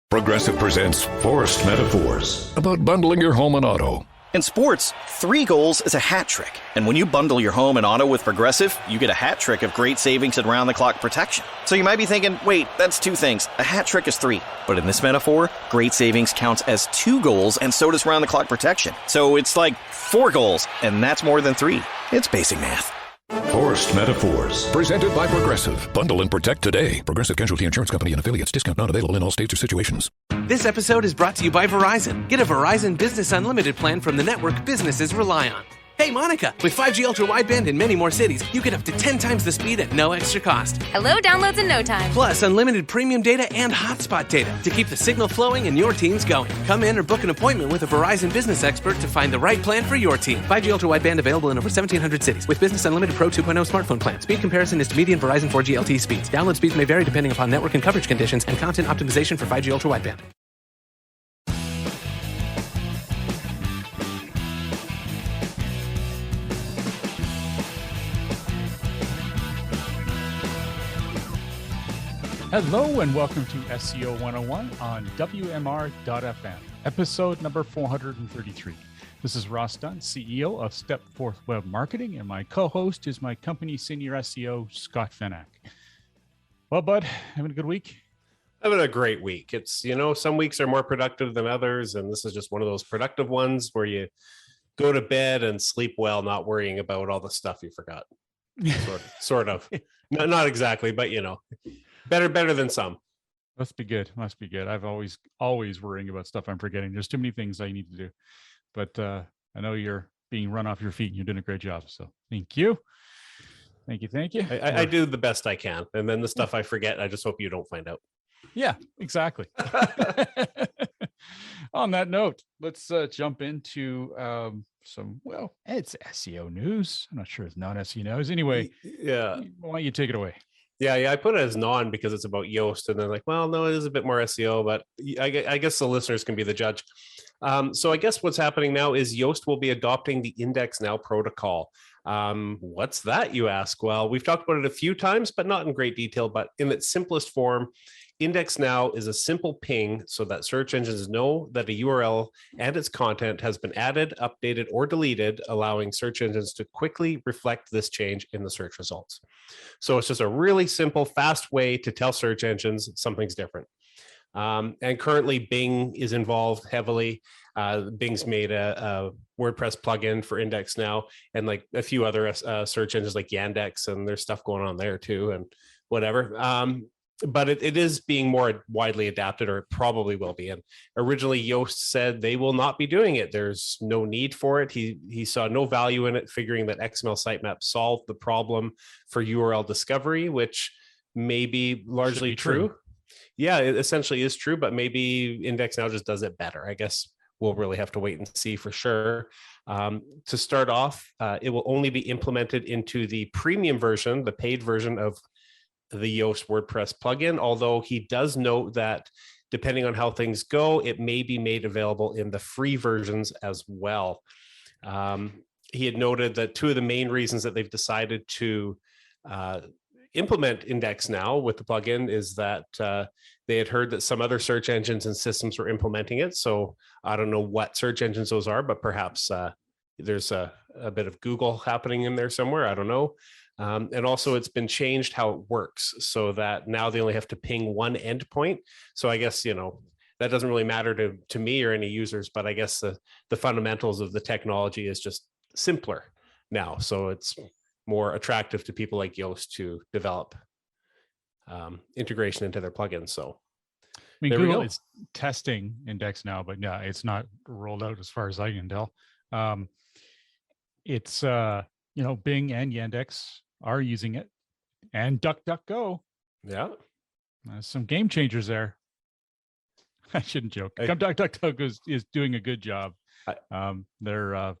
Progressive presents Forced Metaphors about bundling your home and auto. In sports, 3 goals is a hat trick. And when you bundle your home and auto with Progressive, you get a hat trick of great savings and round-the-clock protection. So you might be thinking, wait, that's 2 things. A hat trick is 3. But in this metaphor, great savings counts as 2 goals, and so does round-the-clock protection. So it's like 4 goals, and that's more than 3. It's basic math. Forced Metaphors. Presented by Progressive. Bundle and protect today. Progressive Casualty Insurance Company and affiliates. Discount not available in all states or situations. This episode is brought to you by Verizon. Get a Verizon Business Unlimited plan from the network businesses rely on. Hey, Monica, with 5G Ultra Wideband in many more cities, you get up to 10 times the speed at no extra cost. Hello, downloads in no time. Plus, unlimited premium data and hotspot data to keep the signal flowing and your teams going. Come in or book an appointment with a Verizon business expert to find the right plan for your team. 5G Ultra Wideband available in over 1,700 cities with Business Unlimited Pro 2.0 smartphone plan. Speed comparison is to median Verizon 4G LTE speeds. Download speeds may vary depending upon network and coverage conditions and content optimization for 5G Ultra Wideband. Hello and welcome to SEO 101 on WMR.FM, episode number 433. This is Ross Dunn, CEO of Stepforth Web Marketing, and my co-host is my company senior SEO, Scott Fenak. Well, bud, having a good week? Having a great week. It's, some weeks are more productive than others, and this is just one of those productive ones where you go to bed and sleep well, not worrying about all the stuff you forgot. Sort of. Not exactly, but better than some. Must be good. I've always worrying about stuff I'm forgetting. There's too many things I need to do, but I know you're being run off your feet and you're doing a great job. So thank you. I do the best I can. And then the stuff I forget, I just hope you don't find out. Yeah, exactly. On that note, let's jump into it's SEO news. I'm not sure it's non-SEO news. Anyway, yeah. Why don't you take it away? Yeah, I put it as non because it's about Yoast, and then no, it is a bit more SEO, but I guess the listeners can be the judge. So I guess what's happening now is Yoast will be adopting the IndexNow protocol. What's that, you ask? Well, we've talked about it a few times, but not in great detail. But in its simplest form, IndexNow is a simple ping so that search engines know that a URL and its content has been added, updated, or deleted, allowing search engines to quickly reflect this change in the search results. So it's just a really simple, fast way to tell search engines something's different. And currently Bing is involved heavily. Bing's made a WordPress plugin for IndexNow, and a few other search engines like Yandex, and there's stuff going on there too, and whatever. But it is being more widely adapted, or it probably will be. And originally Yoast said they will not be doing it. There's no need for it. He saw no value in it, figuring that XML sitemap solved the problem for URL discovery, which may be largely true. Yeah, it essentially is true, but maybe IndexNow just does it better. I guess we'll really have to wait and see for sure. To start off, it will only be implemented into the premium version, the paid version of the Yoast WordPress plugin, although he does note that depending on how things go, it may be made available in the free versions as well. He had noted that 2 of the main reasons that they've decided to implement IndexNow with the plugin is that they had heard that some other search engines and systems were implementing it. So I don't know what search engines those are, but perhaps there's a bit of Google happening in there somewhere. I don't know. And also it's been changed how it works so that now they only have to ping one endpoint. So I guess, that doesn't really matter to me or any users, but I guess the fundamentals of the technology is just simpler now. So it's more attractive to people like Yoast to develop integration into their plugins. So Google is testing IndexNow, but yeah, it's not rolled out as far as I can tell. It's, Bing and Yandex are using it, and DuckDuckGo. Yeah. Some game changers there. I shouldn't joke. DuckDuckGo is doing a good job. They're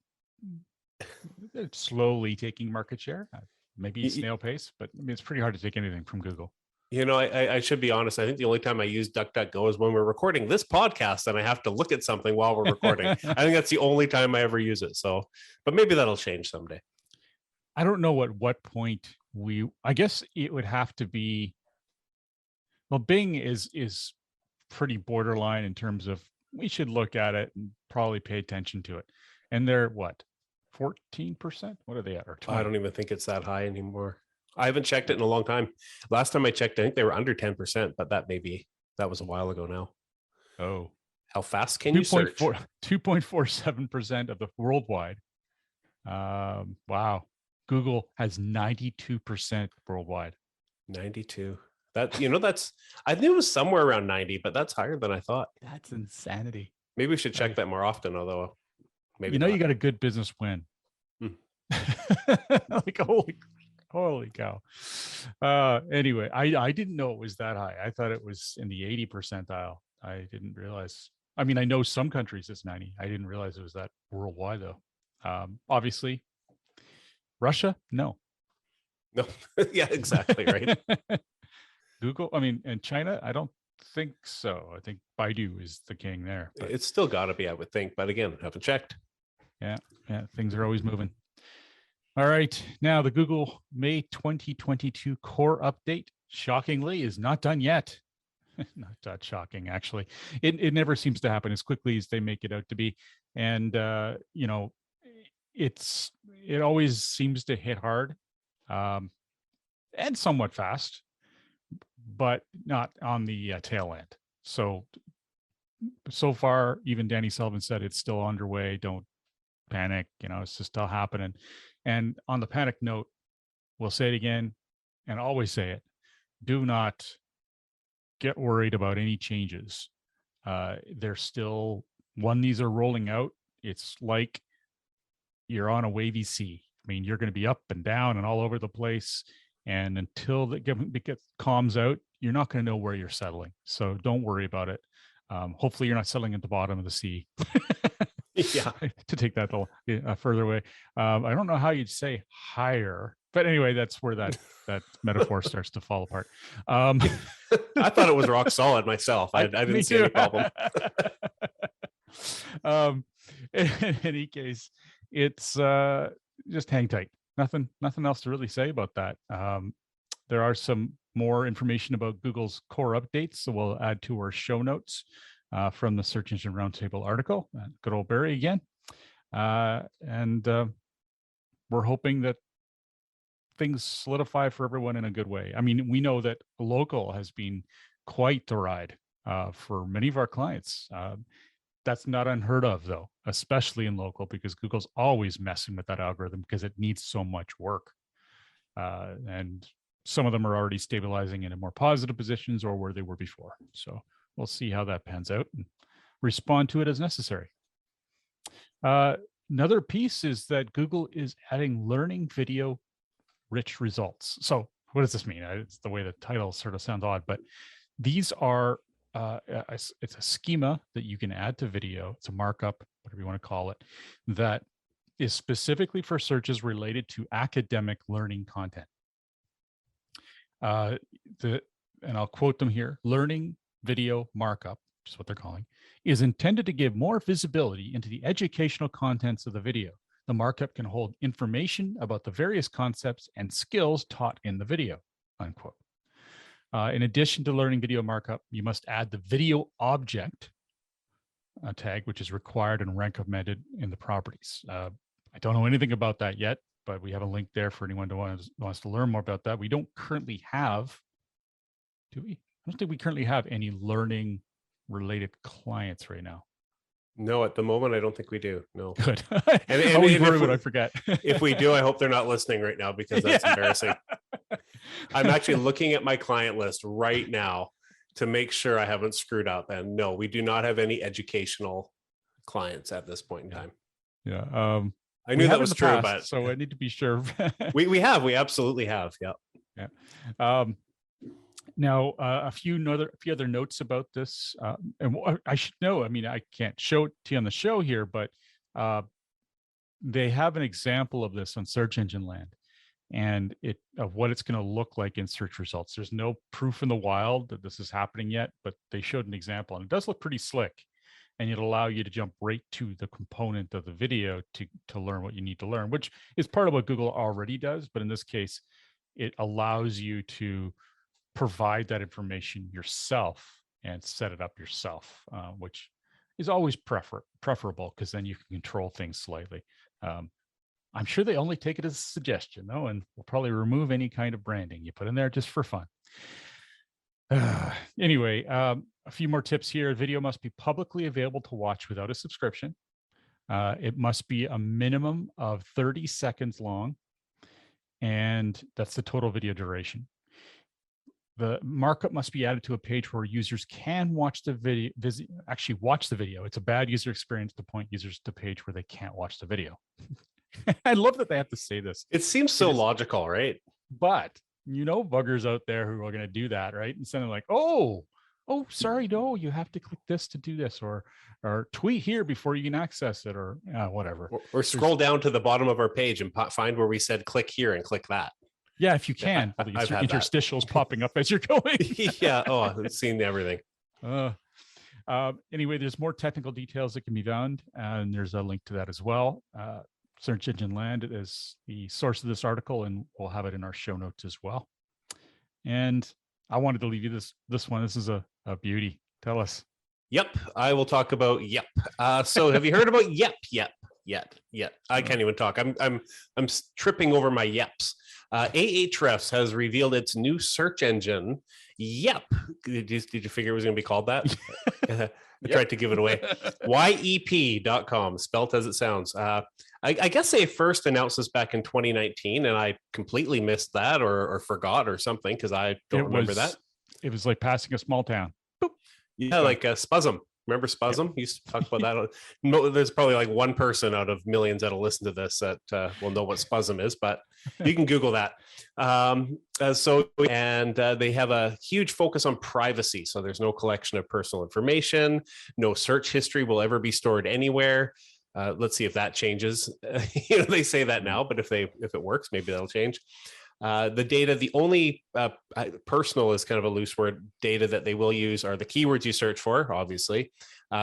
slowly taking market share, maybe snail pace, but it's pretty hard to take anything from Google. I should be honest. I think the only time I use DuckDuckGo is when we're recording this podcast and I have to look at something while we're recording. I think that's the only time I ever use it. So, but maybe that'll change someday. I don't know at what point I guess it would have to be, well, Bing is pretty borderline in terms of we should look at it and probably pay attention to it. And they're what, 14%? What are they at? Or 20? I don't even think it's that high anymore. I haven't checked it in a long time. Last time I checked, I think they were under 10%, but that was a while ago now. Oh, how fast can you search? 2.47% of the worldwide. Wow. Google has 92% worldwide. 92. That's I think it was somewhere around 90, but that's higher than I thought. That's insanity. Maybe we should check that more often, although maybe you got a good business win. Like holy cow. Anyway, I didn't know it was that high. I thought it was in the 80 percentile. I didn't realize. I mean, I know some countries it's 90. I didn't realize it was that worldwide though. Obviously, Russia, no. Yeah, exactly right. Google, and China, I don't think so. I think Baidu is the king there. But it's still got to be, I would think. But again, I haven't checked. Yeah, things are always moving. All right, now the Google May 2022 core update, shockingly, is not done yet. Not that shocking, actually. It never seems to happen as quickly as they make it out to be. And, it always seems to hit hard and somewhat fast, but not on the tail end. So far, even Danny Sullivan said it's still underway. Don't panic. It's just still happening. And on the panic note, we'll say it again and always say it. Do not get worried about any changes. They're still, when these are rolling out, it's like you're on a wavy sea. You're going to be up and down and all over the place. And until it gets calms out, you're not going to know where you're settling. So don't worry about it. Hopefully you're not settling at the bottom of the sea. Yeah. To take that further away. I don't know how you'd say higher, but anyway, that's where that metaphor starts to fall apart. I thought it was rock solid myself. I didn't see any problem. In any case, it's just hang tight. Nothing else to really say about that. There are some more information about Google's core updates, so we'll add to our show notes from the Search Engine Roundtable article. Good old Barry again. And we're hoping that things solidify for everyone in a good way. We know that local has been quite the ride for many of our clients. That's not unheard of, though, especially in local, because Google's always messing with that algorithm because it needs so much work. And some of them are already stabilizing into more positive positions or where they were before. So we'll see how that pans out and respond to it as necessary. Another piece is that Google is adding learning video rich results. So what does this mean? It's the way the title sort of sounds odd, but these are, it's a schema that you can add to video. It's a markup, whatever you want to call it, that is specifically for searches related to academic learning content. And I'll quote them here: learning video markup, which is what they're calling, is intended to give more visibility into the educational contents of the video. The markup can hold information about the various concepts and skills taught in the video, unquote. In addition to learning video markup, you must add the video object tag, which is required and recommended in the properties. I don't know anything about that yet, but we have a link there for anyone who wants to learn more about that. We don't currently have, do we? I don't think we currently have any learning related clients right now. No, at the moment, I don't think we do. No. Good. And I forget. If we do, I hope they're not listening right now, because that's embarrassing. I'm actually looking at my client list right now to make sure I haven't screwed up. And no, we do not have any educational clients at this point in time. Yeah. I knew that was true, past, but so I need to be sure. we absolutely have. Yeah. Yeah. Now, a few other notes about this, and I should know. I can't show it to you on the show here, but they have an example of this on Search Engine Land, and of what it's going to look like in search results. There's no proof in the wild that this is happening yet, but they showed an example, and it does look pretty slick. And it'll allow you to jump right to the component of the video to learn what you need to learn, which is part of what Google already does. But in this case, it allows you to provide that information yourself and set it up yourself, which is always preferable because then you can control things slightly. I'm sure they only take it as a suggestion, though, and will probably remove any kind of branding you put in there just for fun. Anyway, a few more tips here. Video must be publicly available to watch without a subscription. It must be a minimum of 30 seconds long, and that's the total video duration. The markup must be added to a page where users can watch the video, actually watch the video. It's a bad user experience to point users to a page where they can't watch the video. I love that they have to say this. It seems so logical, right? But buggers out there who are going to do that, right? Instead of like, oh, sorry, no, you have to click this to do this, or tweet here before you can access it, or whatever. Or scroll down to the bottom of our page and find where we said click here and click that. Yeah, if you can. I've had interstitials popping up as you're going. Yeah. Oh, I've seen everything. Anyway, there's more technical details that can be found, and there's a link to that as well. Search Engine Land is the source of this article, and we'll have it in our show notes as well. And I wanted to leave you this one. This is a beauty. Tell us. Yep, I will talk about Yep. So have you heard about Yep yet? I can't even talk. I'm tripping over my Yeps. Ahrefs has revealed its new search engine. Yep. Did you figure it was going to be called that? I tried to give it away. YEP.com, spelt as it sounds. I guess they first announced this back in 2019, and I completely missed that or forgot or something because I don't remember that. It was like passing a small town. Boop. Yeah, like Spuzum. Remember Spuzum? Yep. Used to talk about that. No, there's probably like one person out of millions that'll listen to this that will know what Spuzum is, but you can Google that. They have a huge focus on privacy. So there's no collection of personal information. No search history will ever be stored anywhere. Let's see if that changes. They say that now, but if it works, maybe that'll change. The data, the only personal is kind of a loose word, data that they will use are the keywords you search for, obviously,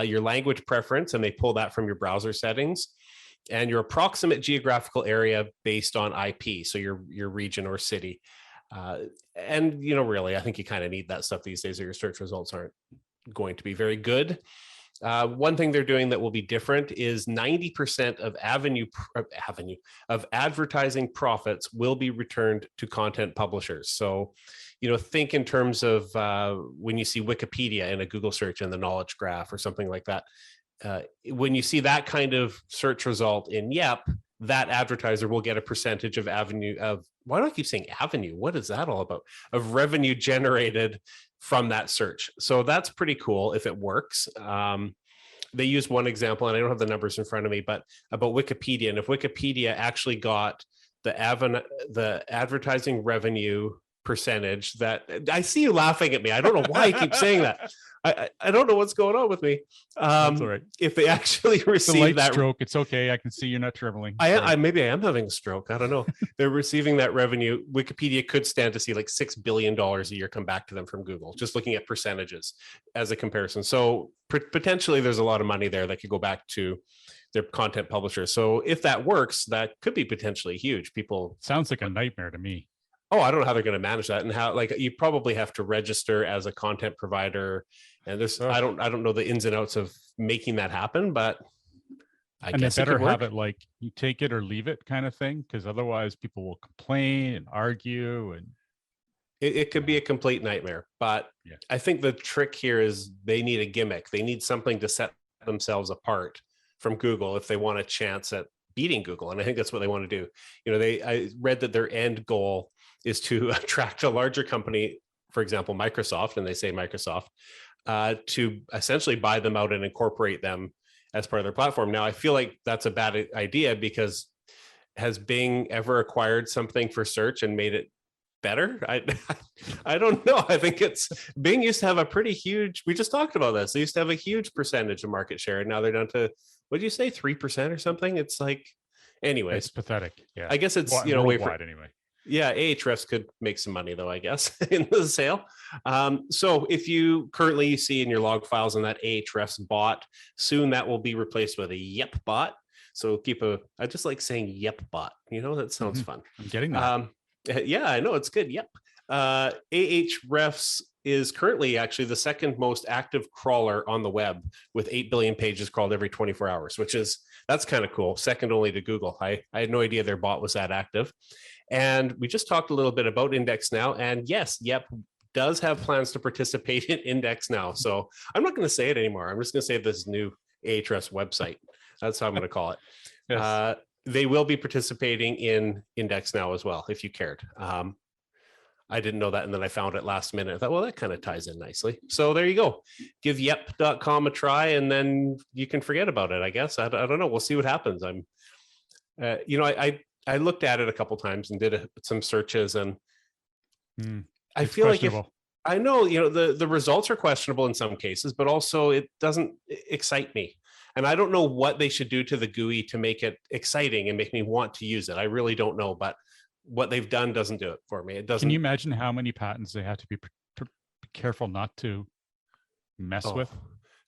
your language preference, and they pull that from your browser settings, and your approximate geographical area based on IP, so your region or city. Really, I think you kind of need that stuff these days, or your search results aren't going to be very good. One thing they're doing that will be different is 90% of advertising profits will be returned to content publishers. So, think in terms of when you see Wikipedia in a Google search in the knowledge graph or something like that. When you see that kind of search result in Yep, that advertiser will get a percentage of why do I keep saying avenue? What is that all about? Of revenue generated from that search. So that's pretty cool if it works. They use one example, and I don't have the numbers in front of me, but about Wikipedia. And if Wikipedia actually got the advertising revenue percentage that I see you laughing at me. I don't know why I keep saying that. I don't know what's going on with me. That's all right. If they actually receive that stroke, it's okay. I can see you're not trembling. Maybe I am having a stroke. I don't know. They're receiving that revenue. Wikipedia could stand to see like $6 billion a year come back to them from Google, just looking at percentages as a comparison. So potentially there's a lot of money there that could go back to their content publishers. So if that works, that could be potentially huge. Sounds like a nightmare to me. Oh, I don't know how they're going to manage that, and how you probably have to register as a content provider. And I don't know the ins and outs of making that happen, but I guess they better have it like you take it or leave it kind of thing, because otherwise people will complain and argue, and it could be a complete nightmare. But yeah. I think the trick here is they need a gimmick. They need something to set themselves apart from Google if they want a chance at beating Google, and I think that's what they want to do. I read that their end goal is to attract a larger company, for example, Microsoft, and they say Microsoft, to essentially buy them out and incorporate them as part of their platform. Now, I feel like that's a bad idea, because has Bing ever acquired something for search and made it better? I don't know. I think Bing used to have a pretty huge, we just talked about this. They used to have a huge percentage of market share, and now they're down to, what did you say, 3% or something? It's like, anyway. It's pathetic. Yeah. I guess it's, worldwide anyway. Yeah, Ahrefs could make some money though, I guess, in the sale. So if you currently see in your log files on that Ahrefs bot, soon that will be replaced with a Yep bot. So I just like saying Yep bot. That sounds fun. I'm getting that. Yeah, I know, it's good. Yep. Ahrefs is currently actually the second most active crawler on the web, with 8 billion pages crawled every 24 hours, that's kind of cool. Second only to Google. I had no idea their bot was that active. And we just talked a little bit about IndexNow, and yes, Yep does have plans to participate in IndexNow. So I'm not going to say it anymore. I'm just going to say this new Ahrefs website. That's how I'm going to call it. Yes. They will be participating in IndexNow as well, if you cared. I didn't know that, and then I found it last minute. I thought, well, that kind of ties in nicely. So there you go. Give yep.com a try, and then you can forget about it, I guess. I don't know. We'll see what happens. I looked at it a couple times and did some searches, and I feel like I know, the results are questionable in some cases, but also it doesn't excite me. And I don't know what they should do to the GUI to make it exciting and make me want to use it. I really don't know, but what they've done doesn't do it for me. It doesn't. Can you imagine how many patents they have to be careful not to mess with?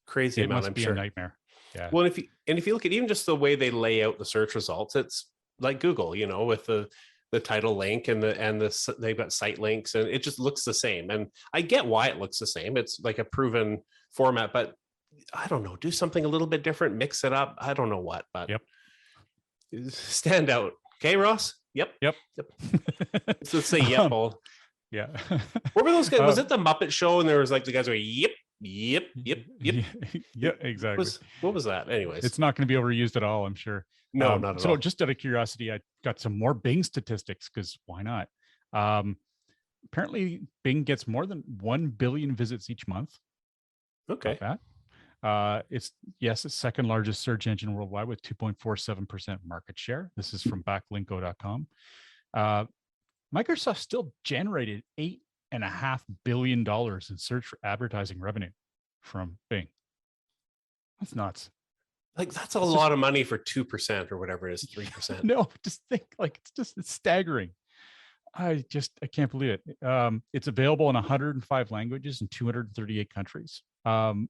Crazy amount, I'm sure. A nightmare. Yeah. Well, if you look at even just the way they lay out the search results, it's like Google, with the title link and they've got site links, and it just looks the same. And I get why it looks the same. It's like a proven format, but I don't know, do something a little bit different, mix it up. I don't know what, but stand out. Okay, Ross? Yep. So let's say yep. Yeah. What were those guys? Was it the Muppet Show? And there was like the guys were yep. Yeah, exactly. What was that? Anyways, it's not going to be overused at all, I'm sure. No, not at all. So just out of curiosity, I got some more Bing statistics, because why not? Apparently Bing gets more than 1 billion visits each month. Okay. It's second largest search engine worldwide with 2.47% market share. This is from backlinko.com. Microsoft still generated $8.5 billion in search for advertising revenue from Bing. That's nuts. Like, that's a lot of money for 2% or whatever it is, 3%. No, just think, like, it's staggering. I can't believe it. It's available in 105 languages in 238 countries.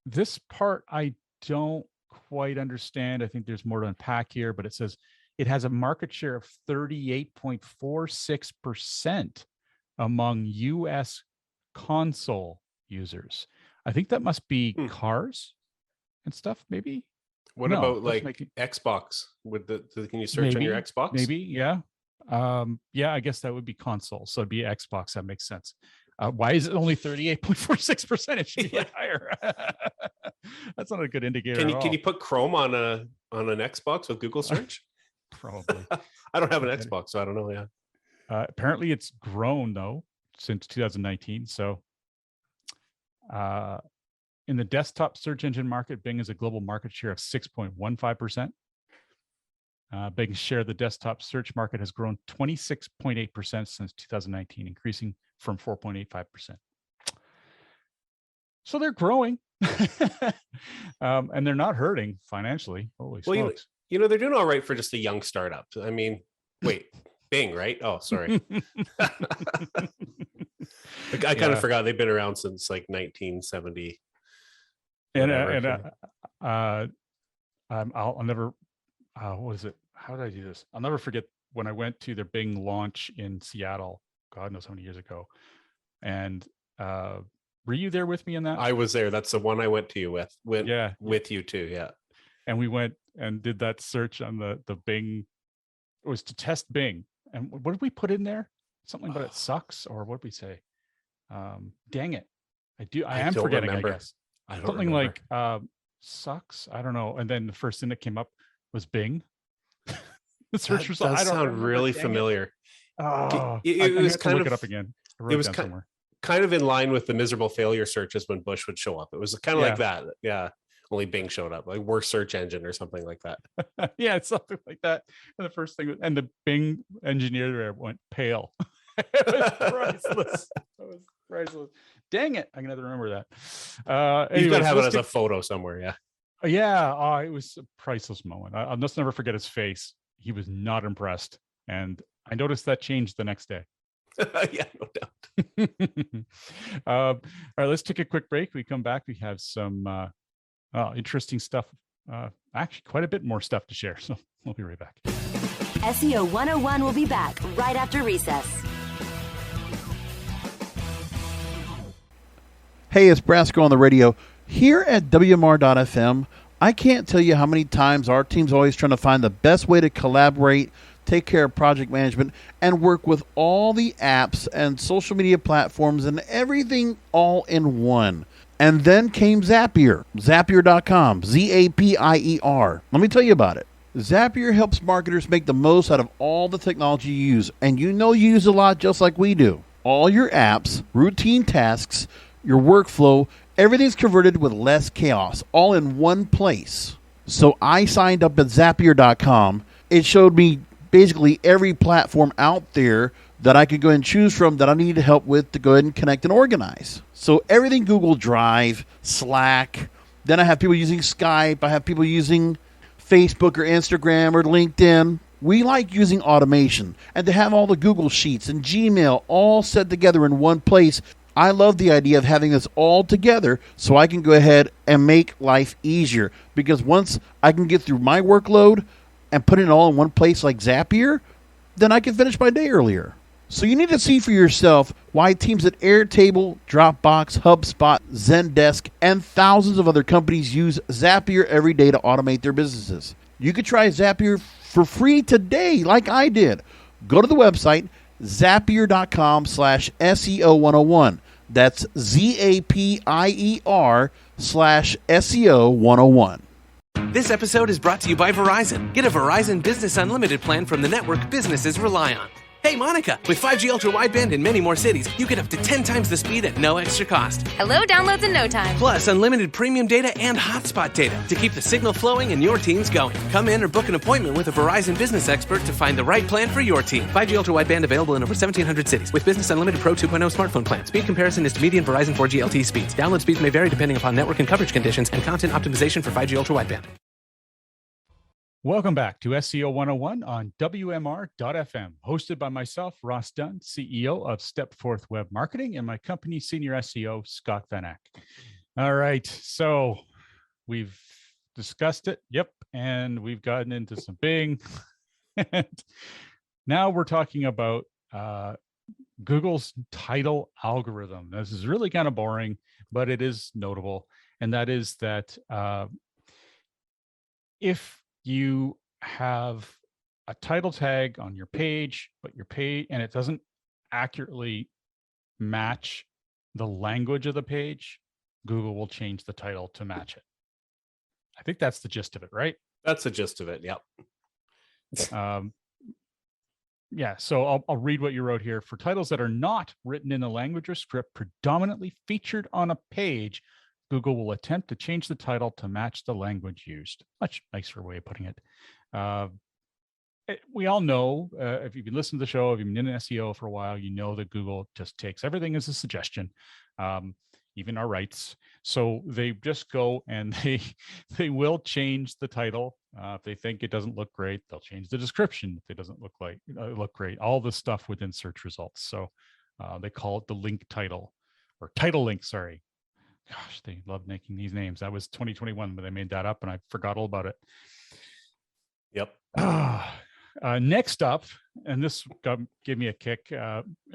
This part I don't quite understand. I think there's more to unpack here, but it says it has a market share of 38.46% among US console users. I think that must be cars and stuff, maybe. What about like Xbox? Can you search on your Xbox? Maybe, yeah. I guess that would be console. So it'd be Xbox. That makes sense. Why is it only 38.46%? It should be higher. That's not a good indicator. Can you put Chrome on an Xbox with Google search? Probably. I don't have an Xbox, so I don't know. Yeah. Apparently, it's grown though since 2019. So, in the desktop search engine market, Bing has a global market share of 6.15%. Bing's share of the desktop search market has grown 26.8% since 2019, increasing from 4.85%. So they're growing, and they're not hurting financially. Holy smokes. They're doing all right for just a young startup. I mean, wait, Bing, right? Oh, sorry. I kind of forgot they've been around since like 1970. I'll never, what is it? How did I do this? I'll never forget when I went to their Bing launch in Seattle, God knows how many years ago. And were you there with me in that? I was there. That's the one I went to you with. With you too. Yeah. And we went and did that search on the Bing. It was to test Bing. And what did we put in there? Something about it sucks, or what did we say? Dang it. I am forgetting, remember. I guess. Something like sucks. I don't know. And then the first thing that came up was Bing. The search result. That sound really familiar. It was kind of look it up again. It was kind of in line with the miserable failure searches when Bush would show up. It was kind of like that. Yeah. Only Bing showed up, like worst search engine or something like that. Yeah, it's something like that. And the first thing, and the Bing engineer there went pale. It was priceless. Dang it. I'm going to remember that. You've got to have it as a photo somewhere. Yeah. Yeah. It was a priceless moment. I'll just never forget his face. He was not impressed. And I noticed that changed the next day. Yeah, no doubt. All right, let's take a quick break. We come back. We have some interesting stuff. Actually, quite a bit more stuff to share. So we'll be right back. SEO 101 will be back right after recess. Hey, it's Brasco on the radio. Here at WMR.FM, I can't tell you how many times our team's always trying to find the best way to collaborate, take care of project management, and work with all the apps and social media platforms and everything all in one. And then came Zapier, Zapier.com, Zapier. Let me tell you about it. Zapier helps marketers make the most out of all the technology you use, and you use a lot just like we do. All your apps, routine tasks, your workflow, everything's converted with less chaos, all in one place. So I signed up at Zapier.com. It showed me basically every platform out there that I could go and choose from that I needed help with to go ahead and connect and organize. So everything Google Drive, Slack, then I have people using Skype, I have people using Facebook or Instagram or LinkedIn. We like using automation and to have all the Google Sheets and Gmail all set together in one place. I love the idea of having this all together so I can go ahead and make life easier, because once I can get through my workload and put it all in one place like Zapier, then I can finish my day earlier. So you need to see for yourself why teams at Airtable, Dropbox, HubSpot, Zendesk, and thousands of other companies use Zapier every day to automate their businesses. You could try Zapier for free today like I did. Go to the website, zapier.com/SEO101. That's ZAPIER/SEO101. This episode is brought to you by Verizon. Get a Verizon Business Unlimited plan from the network businesses rely on. Hey, Monica, with 5G Ultra Wideband in many more cities, you get up to 10 times the speed at no extra cost. Hello, downloads in no time. Plus, unlimited premium data and hotspot data to keep the signal flowing and your teams going. Come in or book an appointment with a Verizon business expert to find the right plan for your team. 5G Ultra Wideband available in over 1,700 cities with Business Unlimited Pro 2.0 smartphone plan. Speed comparison is to median Verizon 4G LTE speeds. Download speeds may vary depending upon network and coverage conditions and content optimization for 5G Ultra Wideband. Welcome back to SEO 101 on WMR.FM, hosted by myself, Ross Dunn, CEO of Stepforth Web Marketing, and my company senior SEO, Scott Van Ack. All right, so we've discussed it, and we've gotten into some Bing. And now we're talking about Google's title algorithm. This is really kind of boring, but it is notable, and that is that if you have a title tag on your page, but your page, and it doesn't accurately match the language of the page, Google will change the title to match it. I think that's the gist of it, right? That's the gist of it. Yep. Yeah, so I'll read what you wrote here. For titles that are not written in the language or script predominantly featured on a page, Google will attempt to change the title to match the language used. Much nicer way of putting it. We all know, if you've been listening to the show, if you've been in SEO for a while, you know that Google just takes everything as a suggestion, even our rights. So they just go and they will change the title. If they think it doesn't look great, they'll change the description if it doesn't look great. All the stuff within search results. So they call it the link title, or title link, sorry. Gosh, they love making these names. That was 2021 when they made that up, and I forgot all about it. Yep. Next up, and this gave me a kick.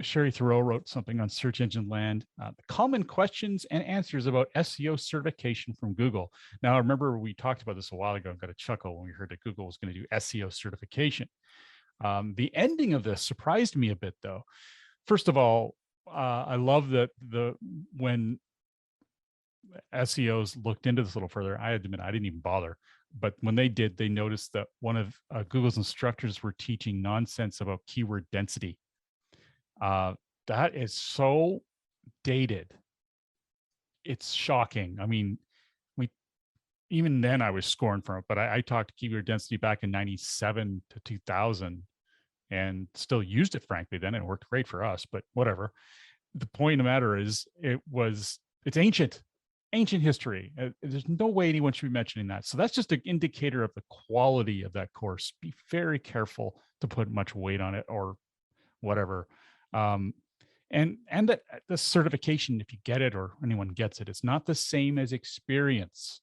Sherry Thoreau wrote something on Search Engine Land, common questions and answers about SEO certification from Google. Now, I remember we talked about this a while ago. I've got a chuckle when we heard that Google was going to do SEO certification. The ending of this surprised me a bit, though. First of all, I love that when SEOs looked into this a little further, I had to admit I didn't even bother, but when they did, they noticed that one of Google's instructors were teaching nonsense about keyword density. That is so dated. It's shocking. I mean, even then I was scorned from it, but I talked keyword density back in 97 to 2000 and still used it, frankly, then. It worked great for us, but whatever. The point of the matter is it's ancient history. There's no way anyone should be mentioning that. So that's just an indicator of the quality of that course. Be very careful to put much weight on it or whatever. And that the certification, if you get it or anyone gets it, it's not the same as experience.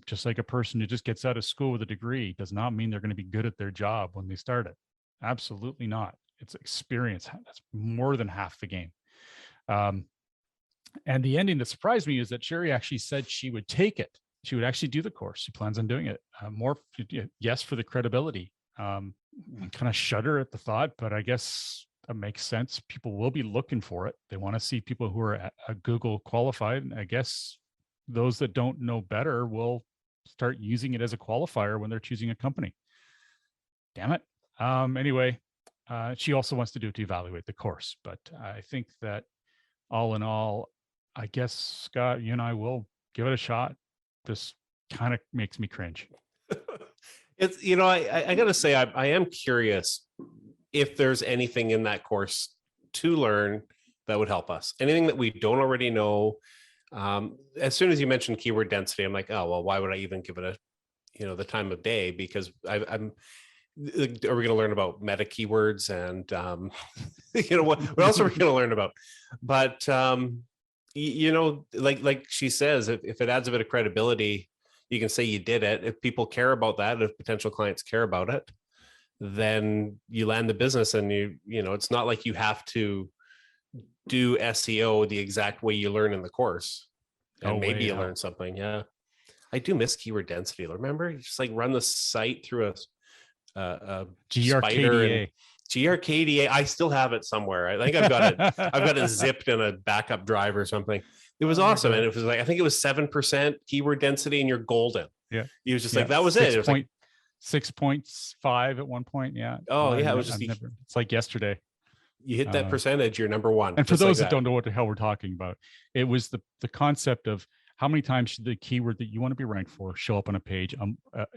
Just like a person who just gets out of school with a degree does not mean they're going to be good at their job when they start it. Absolutely not. It's experience. That's more than half the game. And the ending that surprised me is that Sherry actually said she would take it. She would actually do the course. She plans on doing it. Yes, for the credibility. I kind of shudder at the thought, but I guess that makes sense. People will be looking for it. They want to see people who are Google qualified. And I guess those that don't know better will start using it as a qualifier when they're choosing a company. Damn it. Anyway, she also wants to do it to evaluate the course. But I think that all in all, I guess, Scott, you and I will give it a shot. This kind of makes me cringe. It's, I got to say, I am curious if there's anything in that course to learn that would help us. Anything that we don't already know. As soon as you mentioned keyword density, I'm like, oh, well, why would I even give it the time of day? Because are we going to learn about meta keywords and, what else are we going to learn about? But, like she says, if it adds a bit of credibility, you can say you did it. If people care about that, if potential clients care about it, then you land the business, and it's not like you have to do SEO the exact way you learn in the course. And maybe you learn something. Yeah. I do miss keyword density. Remember, you just like run the site through a GRKDA. GRKDA. I still have it somewhere. I think I've got it. I've got it zipped in a backup drive or something. It was awesome. And it was like, I think it was 7% keyword density and you're golden. Yeah. He was just like, that was it. It was like 6.5 at one point. Yeah. Oh yeah. It was just, it's like yesterday. You hit that percentage, you're number one. And for those that don't know what the hell we're talking about, it was the concept of how many times should the keyword that you want to be ranked for show up on a page,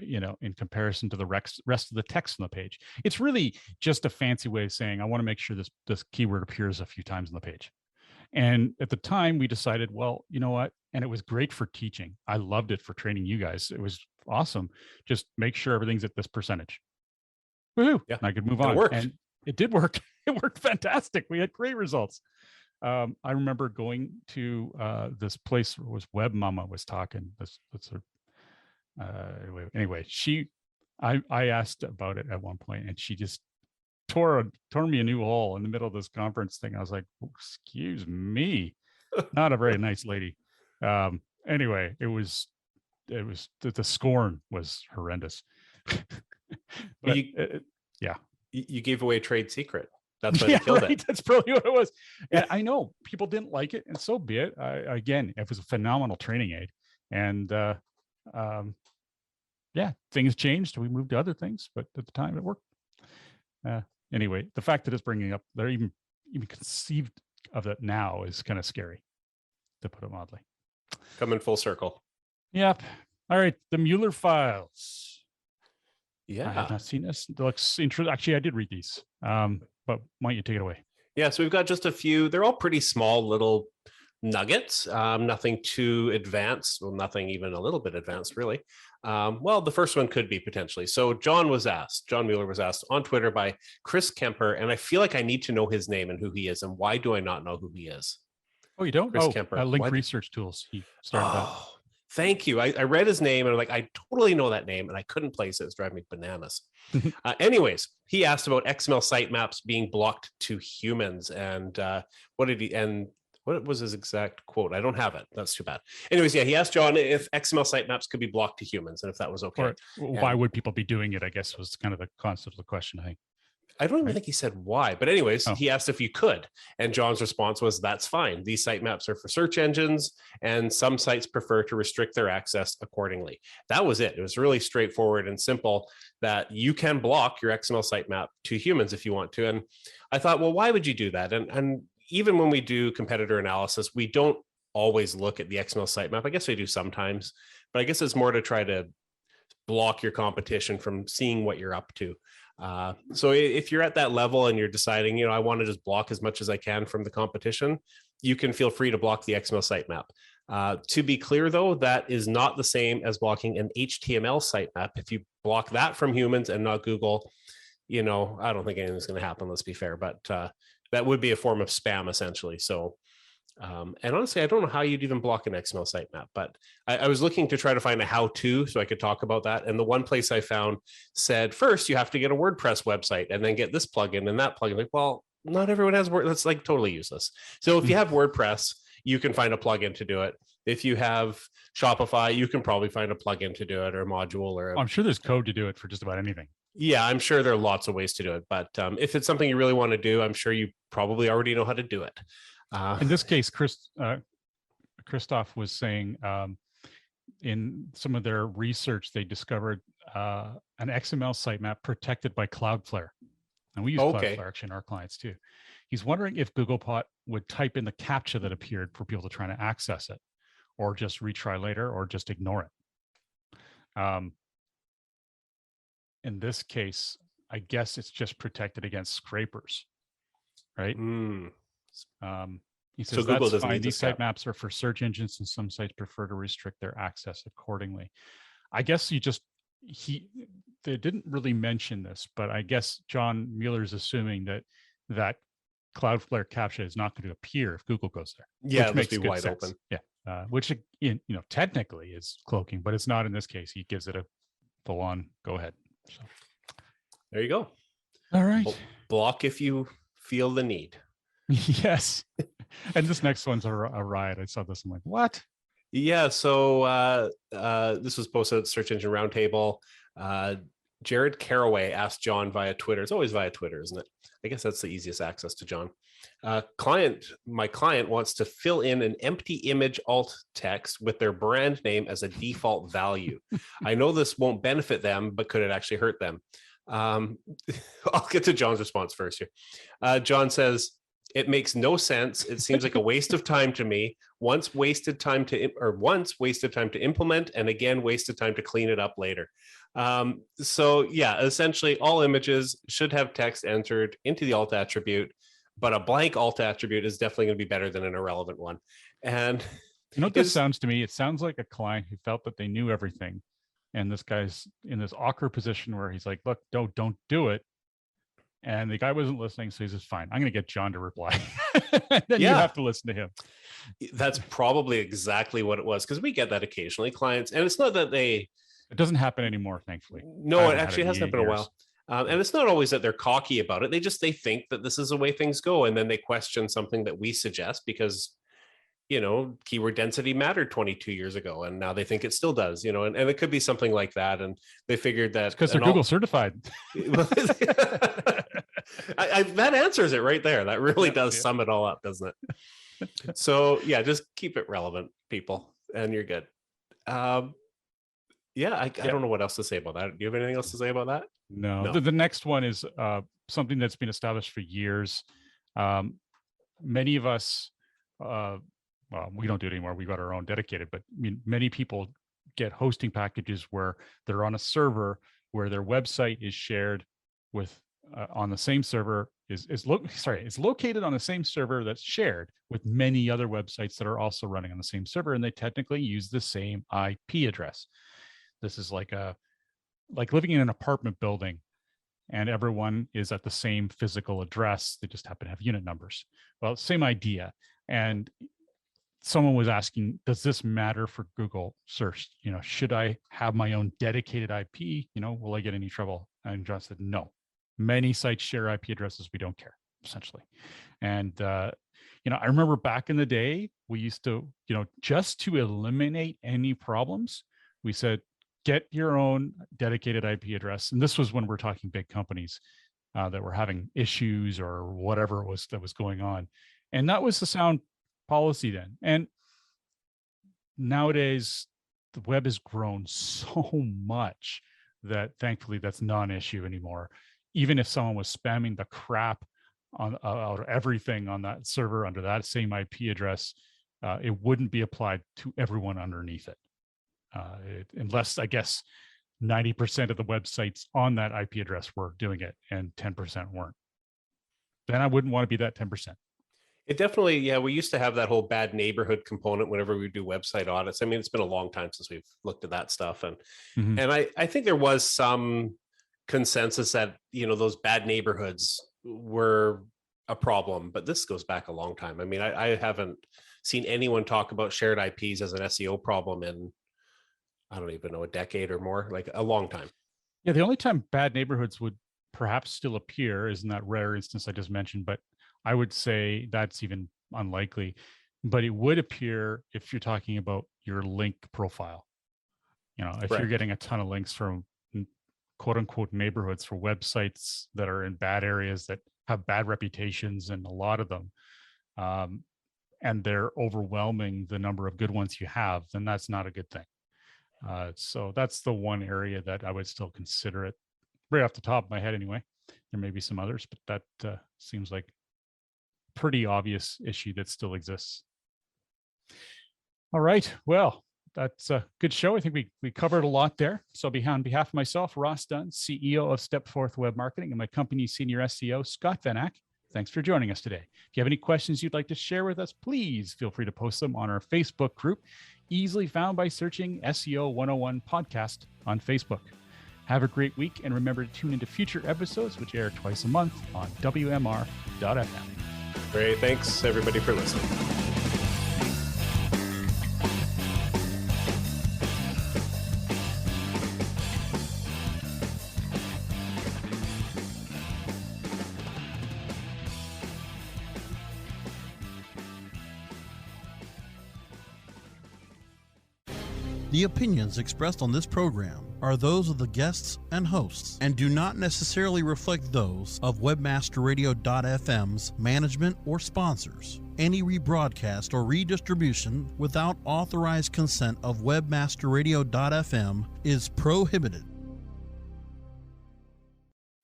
in comparison to the rest of the text on the page. It's really just a fancy way of saying, I want to make sure this keyword appears a few times on the page. And at the time we decided, well, you know what? And it was great for teaching. I loved it for training you guys. It was awesome. Just make sure everything's at this percentage. Woohoo. Yeah. And I could move on. And it did work. It worked fantastic. We had great results. I remember going to this place where Web Mama was talking. Anyway, I asked about it at one point, and she just tore me a new hole in the middle of this conference thing. I was like, excuse me, not a very nice lady. Anyway, it was the scorn was horrendous. But, you gave away a trade secret. That's why they killed it. That's probably what it was. And I know people didn't like it, and so be it. Again, it was a phenomenal training aid, and things changed. We moved to other things, but at the time it worked. Anyway, the fact that it's bringing up, they're even conceived of it now is kind of scary, to put it mildly. Coming full circle. Yep. All right, the Mueller files. Yeah, I have not seen this. It looks interesting. Actually, I did read these. But why don't you take it away? Yeah, so we've got just a few. They're all pretty small little nuggets. Nothing too advanced. Well, nothing even a little bit advanced, really. Well, the first one could be potentially. So John Mueller was asked on Twitter by Chris Kemper, and I feel like I need to know his name and who he is. And why do I not know who he is? Oh, you don't? Chris Kemper. Link Research Tools. He started that. Thank you. I read his name and I'm like, I totally know that name, and I couldn't place it. It's driving me bananas. Anyways, he asked about XML sitemaps being blocked to humans, and what was his exact quote? I don't have it. That's too bad. Anyways, he asked John if XML sitemaps could be blocked to humans and if that was okay. Or why would people be doing it, I guess, was kind of the concept of the question, I think. I don't even think he said why, but anyways, he asked if you could. And John's response was, that's fine. These sitemaps are for search engines, and some sites prefer to restrict their access accordingly. That was it. It was really straightforward and simple, that you can block your XML sitemap to humans if you want to. And I thought, well, why would you do that? And even when we do competitor analysis, we don't always look at the XML sitemap. I guess we do sometimes, but I guess it's more to try to block your competition from seeing what you're up to. So if you're at that level and you're deciding, I want to just block as much as I can from the competition, you can feel free to block the XML sitemap. To be clear, though, that is not the same as blocking an HTML sitemap. If you block that from humans and not Google, I don't think anything's going to happen, let's be fair, but that would be a form of spam essentially. So, and honestly, I don't know how you'd even block an XML sitemap, but I was looking to try to find a how-to so I could talk about that. And the one place I found said, first, you have to get a WordPress website and then get this plugin and that plugin. Like, well, not everyone has WordPress. That's like totally useless. So if you have WordPress, you can find a plugin to do it. If you have Shopify, you can probably find a plugin to do it, or a module, or I'm sure there's code to do it for just about anything. yeah, I'm sure there are lots of ways to do it. But if it's something you really want to do, I'm sure you probably already know how to do it. In this case, Christoph was saying in some of their research, they discovered an XML sitemap protected by Cloudflare. And we use Cloudflare actually in our clients too. He's wondering if Googlebot would type in the CAPTCHA that appeared for people to try to access it, or just retry later, or just ignore it. In this case, I guess it's just protected against scrapers, right? He says, so Google doesn't need these sitemaps are for search engines, and some sites prefer to restrict their access accordingly. I guess they didn't really mention this, but I guess John Mueller is assuming that Cloudflare CAPTCHA is not going to appear if Google goes there. Yeah, which makes be wide sense. open. Yeah, which technically is cloaking, but it's not in this case. He gives it a full-on go ahead. So there you go. All right. Block if you feel the need. Yes. And this next one's a riot. I saw this. I'm like, what? Yeah. So this was posted at Search Engine Roundtable. Jared Caraway asked John via Twitter. It's always via Twitter, isn't it? I guess that's the easiest access to John. My client wants to fill in an empty image alt text with their brand name as a default value. I know this won't benefit them, but could it actually hurt them? I'll get to John's response first here. John says, it makes no sense. It seems like a waste of time to me. Once wasted time to implement, and again wasted time to clean it up later. So yeah, essentially all images should have text entered into the alt attribute, but a blank alt attribute is definitely going to be better than an irrelevant one. And you know what this sounds to me? It sounds like a client who felt that they knew everything, and this guy's in this awkward position where he's like, "Look, don't do it." And the guy wasn't listening, so he says, fine, I'm going to get John to reply. Then you have to listen to him. That's probably exactly what it was, because we get that occasionally, clients. And it's not that it doesn't happen anymore, thankfully. No, it actually hasn't been a while. And it's not always that they're cocky about it. They think that this is the way things go. And then they question something that we suggest because, keyword density mattered 22 years ago, and now they think it still does, and it could be something like that. And they figured that because they're Google certified. That answers it right there. That really does sum it all up, doesn't it? So yeah, just keep it relevant, people, and you're good. I don't know what else to say about that. Do you have anything else to say about that? No. The next one is something that's been established for years. Many of us, we don't do it anymore. We've got our own dedicated, but many people get hosting packages where they're on a server where their website is shared with on the same server is located on the same server that's shared with many other websites that are also running on the same server, and they technically use the same IP address. This is like living in an apartment building and everyone is at the same physical address. They just happen to have unit numbers. Well, same idea. And someone was asking, does this matter for Google search? Should I have my own dedicated IP? Will I get any trouble? And John said, no. Many sites share IP addresses. We don't care, essentially. And, I remember back in the day, we used to, just to eliminate any problems, we said, get your own dedicated IP address. And this was when we're talking big companies that were having issues or whatever it was that was going on. And that was the sound policy then. And nowadays, the web has grown so much that thankfully that's not an issue anymore. Even if someone was spamming the crap on out of everything on that server under that same IP address, it wouldn't be applied to everyone underneath it. Unless, I guess, 90% of the websites on that IP address were doing it and 10% weren't. Then I wouldn't want to be that 10%. It definitely, we used to have that whole bad neighborhood component whenever we do website audits. I mean, it's been a long time since we've looked at that stuff. And and I think there was some consensus that, those bad neighborhoods were a problem, but this goes back a long time. I mean, I haven't seen anyone talk about shared IPs as an SEO problem in, I don't even know, a decade or more, like a long time. Yeah, the only time bad neighborhoods would perhaps still appear is in that rare instance I just mentioned, but I would say that's even unlikely. but it would appear if you're talking about your link profile. If you're getting a ton of links from quote unquote neighborhoods for websites that are in bad areas that have bad reputations, and a lot of them, and they're overwhelming the number of good ones you have, then that's not a good thing. So that's the one area that I would still consider it, right off the top of my head anyway. There may be some others, but that seems like a pretty obvious issue that still exists. All right, well, that's a good show. I think we covered a lot there. So on behalf of myself, Ross Dunn, CEO of Stepforth Web Marketing, and my company's senior SEO, Scott Van Ack, thanks for joining us today. If you have any questions you'd like to share with us, please feel free to post them on our Facebook group, easily found by searching SEO 101 Podcast on Facebook. Have a great week, and remember to tune into future episodes, which air twice a month on WMR.fm. Great. Thanks, everybody, for listening. The opinions expressed on this program are those of the guests and hosts and do not necessarily reflect those of webmasterradio.fm's management or sponsors. Any rebroadcast or redistribution without authorized consent of webmasterradio.fm is prohibited.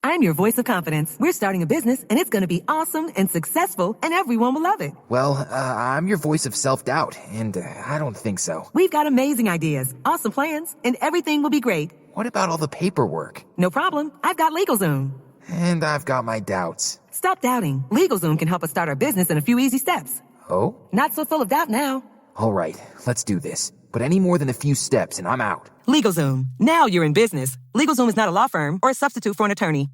I'm your voice of confidence. We're starting a business, and it's going to be awesome and successful, and everyone will love it. Well, I'm your voice of self-doubt, and I don't think so. We've got amazing ideas, awesome plans, and everything will be great. What about all the paperwork? No problem. I've got LegalZoom. And I've got my doubts. Stop doubting. LegalZoom can help us start our business in a few easy steps. Oh? Not so full of doubt now. All right, let's do this. But any more than a few steps and I'm out. LegalZoom. Now you're in business. LegalZoom is not a law firm or a substitute for an attorney.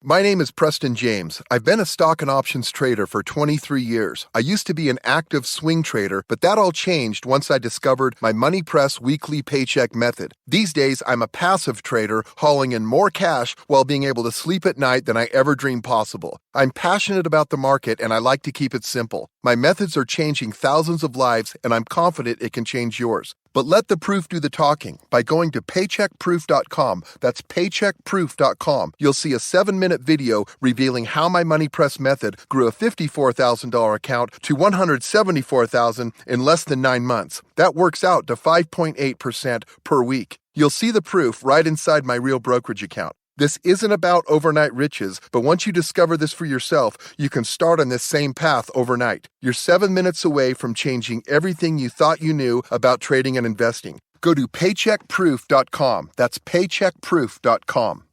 My name is Preston James. I've been a stock and options trader for 23 years. I used to be an active swing trader, but that all changed once I discovered my MoneyPress weekly paycheck method. These days, I'm a passive trader hauling in more cash while being able to sleep at night than I ever dreamed possible. I'm passionate about the market and I like to keep it simple. My methods are changing thousands of lives and I'm confident it can change yours. But let the proof do the talking by going to paycheckproof.com. That's paycheckproof.com. You'll see a 7-minute video revealing how my MoneyPress method grew a $54,000 account to $174,000 in less than 9 months. That works out to 5.8% per week. You'll see the proof right inside my real brokerage account. This isn't about overnight riches, but once you discover this for yourself, you can start on this same path overnight. You're 7 minutes away from changing everything you thought you knew about trading and investing. Go to paycheckproof.com. That's paycheckproof.com.